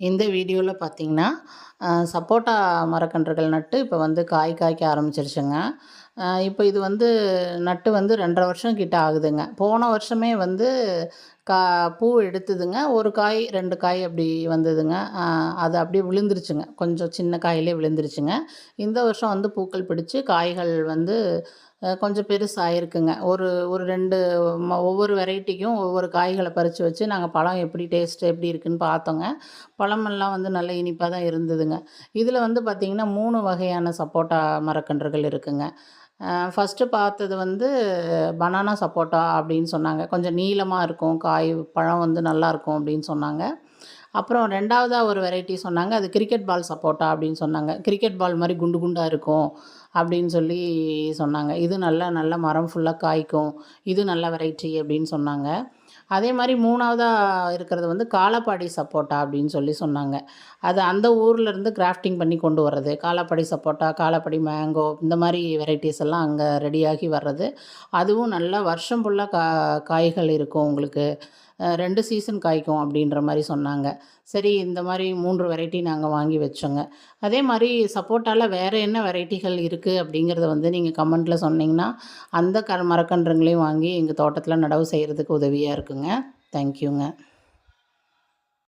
இந்த வீடியோவில் பார்த்தீங்கன்னா சப்போட்டா மரக்கன்றுகள் நட்டு இப்போ வந்து காய் காய்க்க ஆரம்பிச்சிருச்சுங்க. இப்போ இது வந்து நட்டு வந்து 2.5 வருஷம் கிட்ட ஆகுதுங்க. போன வருஷமே வந்து கா பூ எடுத்ததுங்க. 1 காய் 2 காய் அப்படி வந்ததுங்க. அது அப்படியே விழுந்துருச்சுங்க. கொஞ்சம் சின்ன காயிலே விழுந்துருச்சுங்க. இந்த வருஷம் வந்து பூக்கள் பிடிச்சு காய்கள் வந்து கொஞ்சம் பெருசாயிருக்குங்க. ஒரு ஒரு 2 ஒவ்வொரு வெரைட்டிக்கும் ஒவ்வொரு காய்கள பறிச்சு வச்சு நாங்க பழம் எப்படி டேஸ்ட் எப்படி இருக்குன்னு பார்த்தோங்க. பழமெல்லாம் வந்து நல்ல இனிப்பா தான் இருந்ததுங்க. இதில வந்து பார்த்தீங்கன்னா 3 வகையான சப்போட்டா மரக்கன்றுகள் இருக்குங்க. ஃபர்ஸ்ட்டு பார்த்தது வந்து பனானா சப்போட்டா அப்படின்னு சொன்னாங்க. கொஞ்சம் நீளமா இருக்கும். பழம் வந்து நல்லாயிருக்கும் அப்படின்னு சொன்னாங்க. அப்புறம் 2வதா ஒரு வெரைட்டி சொன்னாங்க. அது கிரிக்கெட் பால் சப்போட்டா அப்படின்னு சொன்னாங்க. கிரிக்கெட் பால் மாரி குண்டு குண்டா இருக்கும் அப்படின்னு சொல்லி சொன்னாங்க. இது நல்ல மரம் ஃபுல்லா காய்க்கும். இது நல்ல வெரைட்டி அப்படின்னு சொன்னாங்க. அதே மாரி 3வதா இருக்கிறது வந்து காலாப்பாடி சப்போட்டா அப்படின்னு சொல்லி சொன்னாங்க. அது அந்த ஊர்லேருந்து கிராஃப்டிங் பண்ணி கொண்டு வர்றது. காலாப்பாடி சப்போட்டா, காலாப்பாடி மேங்கோ இந்த மாரி வெரைட்டீஸ் எல்லாம் அங்க ரெடியாகி வர்றது. அதுவும் நல்லா வருஷம் ஃபுல்லா காய்கள் இருக்கும் உங்களுக்கு. 2 சீசன் காய்க்கும் அப்படின்ற மாரி சொன்னாங்க. சரி இந்த மாரி 3 வெரைட்டி நாங்க வாங்கி வச்சோங்க. அதே மாரி சப்போட்டால வேற என்ன வெரைட்டிகள் இருக்கு அப்படிங்கிறத வந்து நீங்க கமெண்ட்ல சொன்னீங்கன்னா, அந்த மரக்கன்றுங்களையும் வாங்கி எங்க தோட்டத்தில நடவு செய்றதுக்கு உதவியா இருக்குங்க. தேங்க்யூங்க.